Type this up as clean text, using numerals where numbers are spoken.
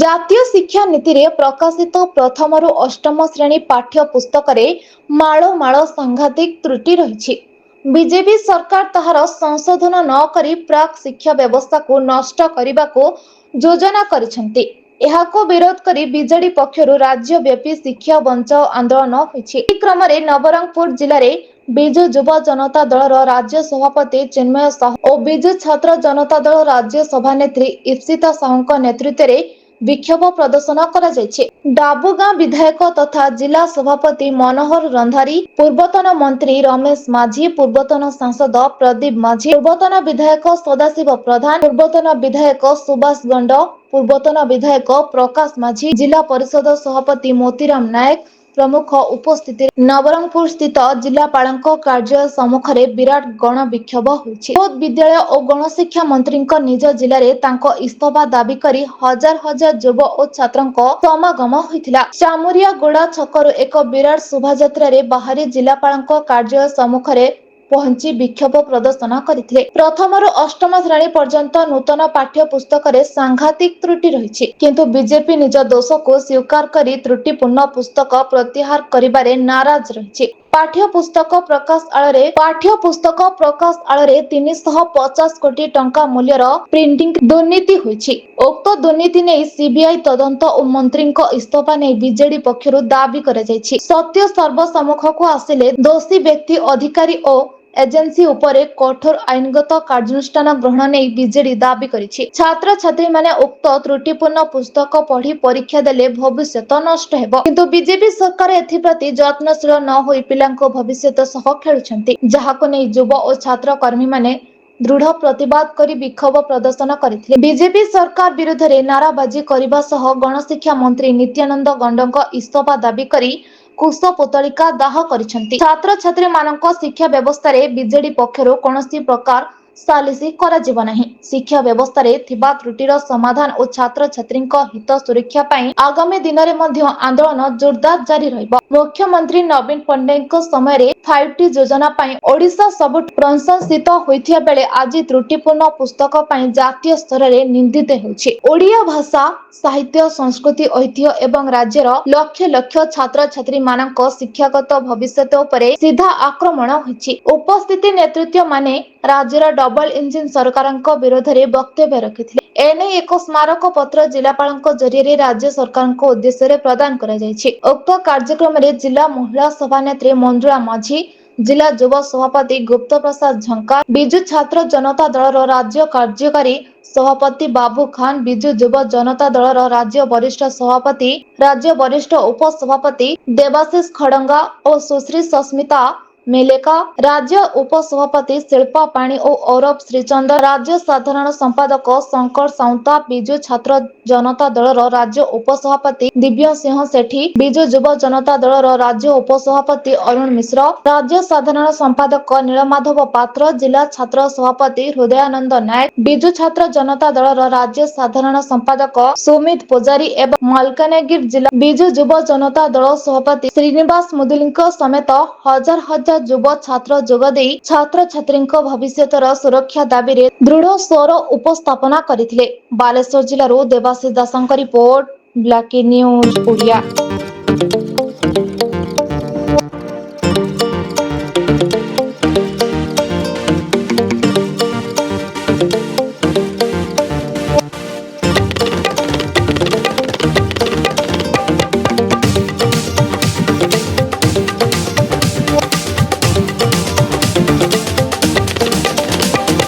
ଜାତୀୟ ଶିକ୍ଷା ନୀତିରେ ପ୍ରକାଶିତ ପ୍ରଥମରୁ ଅଷ୍ଟମ ଶ୍ରେଣୀ ପାଠ୍ୟ ପୁସ୍ତକରେ ମାଳ ମାଳ ସାଂଘାତିକ ତ୍ରୁଟି ରହିଛି। ବିଜେପି ସରକାର ତାହାର ସଂଶୋଧନ ନ କରି ପ୍ରାକ୍ ଶିକ୍ଷା ବ୍ୟବସ୍ଥାକୁ ନଷ୍ଟ କରିବାକୁ ଯୋଜନା କରିଛନ୍ତି। ଏହାକୁ ବିରୋଧ କରି ବିଜେଡି ପକ୍ଷରୁ ରାଜ୍ୟବ୍ୟାପୀ ଶିକ୍ଷା ବଞ୍ଚାଅ ଆନ୍ଦୋଳନ ହୋଇଛି। ଏହି କ୍ରମରେ ନବରଙ୍ଗପୁର ଜିଲ୍ଲାରେ ବିଜୁ ଯୁବ ଜନତା ଦଳର ରାଜ୍ୟ ସଭାପତି ଚିନ୍ମୟ ସାହୁ ଓ ବିଜୁ ଛାତ୍ର ଜନତା ଦଳ ରାଜ୍ୟ ସଭାନେତ୍ରୀ ଇପ୍ସିତା ସାହୁଙ୍କ ନେତୃତ୍ୱରେ ବିକ୍ଷୋଭ ପ୍ରଦର୍ଶନ କରାଯାଇଛି। ଡାବୁଗାଁ ବିଧାୟକ ତଥା ଜିଲ୍ଲା ସଭାପତି ମନୋହର ରନ୍ଧାରୀ, ପୂର୍ବତନ ମନ୍ତ୍ରୀ ରମେଶ ମାଝୀ, ପୂର୍ବତନ ସାଂସଦ ପ୍ରଦୀପ ମାଝୀ, ପୂର୍ବତନ ବିଧାୟକ ସଦାଶିବ ପ୍ରଧାନ, ପୂର୍ବତନ ବିଧାୟକ ସୁବାସ ଗଣ୍ଡ, ପୂର୍ବତନ ବିଧାୟକ ପ୍ରକାଶ ମାଝୀ, ଜିଲ୍ଲା ପରିଷଦ ସଭାପତି ମୋତିରାମ ନାୟକ ପ୍ରମୁଖ ଉପସ୍ଥିତିରେ ନବରଙ୍ଗପୁର ସ୍ଥିତ ଜିଲ୍ଲାପାଳଙ୍କ କାର୍ଯ୍ୟାଳୟ ସମ୍ମୁଖରେ ବିରାଟ ଗଣ ବିକ୍ଷୋଭ ହୋଇଛି। ଖୋଦ୍ ବିଦ୍ୟାଳୟ ଓ ଗଣଶିକ୍ଷା ମନ୍ତ୍ରୀଙ୍କ ନିଜ ଜିଲ୍ଲାରେ ତାଙ୍କ ଇସ୍ତଫା ଦାବି କରି ହଜାର ହଜାର ଯୁବ ଓ ଛାତ୍ରଙ୍କ ସମାଗମ ହୋଇଥିଲା। ଚାମୁରିଆଗୁଡା ଛକରୁ ଏକ ବିରାଟ ଶୋଭାଯାତ୍ରାରେ ବାହାରି ଜିଲ୍ଲାପାଳଙ୍କ କାର୍ଯ୍ୟାଳୟ ସମ୍ମୁଖରେ ପହଞ୍ଚି ବିକ୍ଷୋଭ ପ୍ରଦର୍ଶନ କରିଥିଲେ। ପ୍ରଥମରୁ ଅଷ୍ଟମ ଶ୍ରେଣୀ ପର୍ଯ୍ୟନ୍ତ ନୂତନ ପାଠ୍ୟ ପୁସ୍ତକରେ ସାଂଘାତିକ ତ୍ରୁଟି ରହିଛି, କିନ୍ତୁ ବିଜେପି ନିଜ ଦୋଷକୁ ସ୍ୱୀକାର କରି ତ୍ରୁଟିପୂର୍ଣ୍ଣ ପୁସ୍ତକ ପ୍ରତ୍ୟାହାର କରିବାରେ ନାରାଜ ରହିଛି। ପାଠ୍ୟ ପ୍ରକାଶ ଆଳରେ 350 କୋଟି ଟଙ୍କା ମୂଲ୍ୟର ପ୍ରିଣ୍ଟିଂ ଦୁର୍ନୀତି ହୋଇଛି। ଉକ୍ତ ଦୁର୍ନୀତି ନେଇ ସିବିଆଇ ତଦନ୍ତ ଓ ମନ୍ତ୍ରୀଙ୍କ ଇସ୍ତଫା ନେଇ ବିଜେଡି ପକ୍ଷରୁ ଦାବି କରାଯାଇଛି। ସତ୍ୟ ସର୍ବସମ୍ମୁଖକୁ ଆସିଲେ ଦୋଷୀ ବ୍ୟକ୍ତି, ଅଧିକାରୀ ଓ ଏଜେନ୍ସି ଉପରେ କଠୋର ଆଇନଗତ କାର୍ଯ୍ୟାନୁଷ୍ଠାନ ଗ୍ରହଣ ନେଇ ବିଜେଡି ଦାବି କରିଛି। ଛାତ୍ରଛାତ୍ରୀମାନେ ଉକ୍ତ ତ୍ରୁଟିପୂର୍ଣ୍ଣ ପୁସ୍ତକ ପଢି ପରୀକ୍ଷା ଦେଲେ ଭବିଷ୍ୟତ ନଷ୍ଟ ହେବ, କିନ୍ତୁ ବିଜେପି ସରକାର ଏଥିପ୍ରତି ଯତ୍ନଶୀଳ ନ ହୋଇ ପିଲାଙ୍କ ଭବିଷ୍ୟତ ସହ ଖେଳୁଛନ୍ତି, ଯାହାକୁ ନେଇ ଯୁବ ଓ ଛାତ୍ର କର୍ମୀମାନେ ଦୃଢ ପ୍ରତିବାଦ କରି ବିକ୍ଷୋଭ ପ୍ରଦର୍ଶନ କରିଥିଲେ। ବିଜେପି ସରକାର ବିରୁଦ୍ଧରେ ନାରାବାଜି କରିବା ସହ ଗଣଶିକ୍ଷା ମନ୍ତ୍ରୀ ନିତ୍ୟାନନ୍ଦ ଗଣ୍ଡଙ୍କ ଇସ୍ତଫା ଦାବି କରି କୁଶପୁତ୍ତଳିକା ଦାହ କରିଛନ୍ତି। ଛାତ୍ରଛାତ୍ରୀମାନଙ୍କ ଶିକ୍ଷା ବ୍ୟବସ୍ଥାରେ ବିଜେଡି ପକ୍ଷରୁ କୌଣସି ପ୍ରକାର ସାଲିସି କରାଯିବ ନାହିଁ। ଶିକ୍ଷା ବ୍ୟବସ୍ଥାରେ ଥିବା ତ୍ରୁଟିର ସମାଧାନ ଓ ଛାତ୍ରଛାତ୍ରୀଙ୍କ ହିତ ସୁରକ୍ଷା ପାଇଁ ଆଗାମୀ ଦିନରେ ମଧ୍ୟ ଆନ୍ଦୋଳନ ଜୋରଦାର ଜାରି ରହିବ। ମୁଖ୍ୟମନ୍ତ୍ରୀ ନବୀନ ପଟ୍ଟନାୟକଙ୍କ ସମୟରେ 5T ଯୋଜନା ପାଇଁ ଓଡିଶା ସବୁଠୁ ପ୍ରଶଂସିତ ହୋଇଥିବା ବେଳେ ଆଜି ତ୍ରୁଟିପୂର୍ଣ୍ଣ ପୁସ୍ତକ ପାଇଁ ଜାତୀୟ ସ୍ତରରେ ନିନ୍ଦିତ ହେଉଛି। ଓଡ଼ିଆ ଭାଷା, ସାହିତ୍ୟ, ସଂସ୍କୃତି, ଐତିହ୍ୟ ଏବଂ ରାଜ୍ୟର ଲକ୍ଷ ଲକ୍ଷ ଛାତ୍ରଛାତ୍ରୀମାନଙ୍କ ଶିକ୍ଷାଗତ ଭବିଷ୍ୟତ ଉପରେ ସିଧା ଆକ୍ରମଣ ହୋଇଛି। ଉପସ୍ଥିତ ନେତୃତ୍ୱମାନେ ରାଜ୍ୟର ଡବଲ ଇଞ୍ଜିନ ସରକାରଙ୍କ ବିରୋଧରେ ବକ୍ତବ୍ୟ ରଖିଥିଲେ। ଏନେଇ ଏକ ସ୍ମାରକ ପତ୍ର ଜିଲ୍ଲାପାଳଙ୍କ ଜରିଆରେ ରାଜ୍ୟ ସରକାରଙ୍କ ଉଦ୍ଦେଶ୍ୟରେ ପ୍ରଦାନ କରାଯାଇଛି। ଉକ୍ତ କାର୍ଯ୍ୟକ୍ରମରେ ଜିଲ୍ଲା ମହିଳା ସଭାନେତ୍ରୀ ମଞ୍ଜୁଳା ମାଝୀ, ଜିଲ୍ଲା ଯୁବ ସଭାପତି ଗୁପ୍ତ ପ୍ରସାଦ ଝଙ୍କାର, ବିଜୁ ଛାତ୍ର ଜନତା ଦଳର ରାଜ୍ୟ କାର୍ଯ୍ୟକାରୀ ସଭାପତି ବାବୁ ଖାନ, ବିଜୁ ଯୁବ ଜନତା ଦଳର ରାଜ୍ୟ ବରିଷ୍ଠ ସଭାପତି, ରାଜ୍ୟ ବରିଷ୍ଠ ଉପସଭାପତି ଦେବାଶିଷ ଖଡଙ୍ଗା ଓ ସୁଶ୍ରୀ ସସ୍ମିତା ମେଲେକା, ରାଜ୍ୟ ଉପସଭାପତି ଶିଳ୍ପା ପାଣି ଓ ଔରବ ଶ୍ରୀଚନ୍ଦନ, ରାଜ୍ୟ ସାଧାରଣ ସମ୍ପାଦକ ଶଙ୍କର ସାଉନ୍ତା, ବିଜୁ ଛାତ୍ର ଜନତା ଦଳର ରାଜ୍ୟ ଉପସଭାପତି ଦିବ୍ୟ ସିଂହ ସେଠୀ, ବିଜୁ ଯୁବ ଜନତା ଦଳର ରାଜ୍ୟ ଉପସଭାପତି ଅରୁଣ ମିଶ୍ର, ରାଜ୍ୟ ସାଧାରଣ ସମ୍ପାଦକ ନୀଳମାଧବ ପାତ୍ର, ଜିଲ୍ଲା ଛାତ୍ର ସଭାପତି ହୃଦୟାନନ୍ଦ ନାୟକ, ବିଜୁ ଛାତ୍ର ଜନତା ଦଳର ରାଜ୍ୟ ସାଧାରଣ ସମ୍ପାଦକ ସୁମିତ ପୂଜାରୀ ଏବଂ ମାଲକାନଗିରି ଜିଲ୍ଲା ବିଜୁ ଯୁବ ଜନତା ଦଳ ସଭାପତି ଶ୍ରୀନିବାସ ମୁଦୁଲିଙ୍କ ସମେତ ହଜାର ହଜାର ଯୁବ ଛାତ୍ର ଯୋଗଦେଇ ଛାତ୍ରଛାତ୍ରୀଙ୍କ ଭବିଷ୍ୟତର ସୁରକ୍ଷା ଦାବିରେ ଦୃଢ ସ୍ୱର ଉପସ୍ଥାପନା କରିଥିଲେ। ବାଲେଶ୍ୱର ଜିଲ୍ଲାରୁ ଦେବାଶିଷ ଦାସଙ୍କ ରିପୋର୍ଟ, ବ୍ଲାକି ନ୍ୟୁଜ ଓଡ଼ିଆ।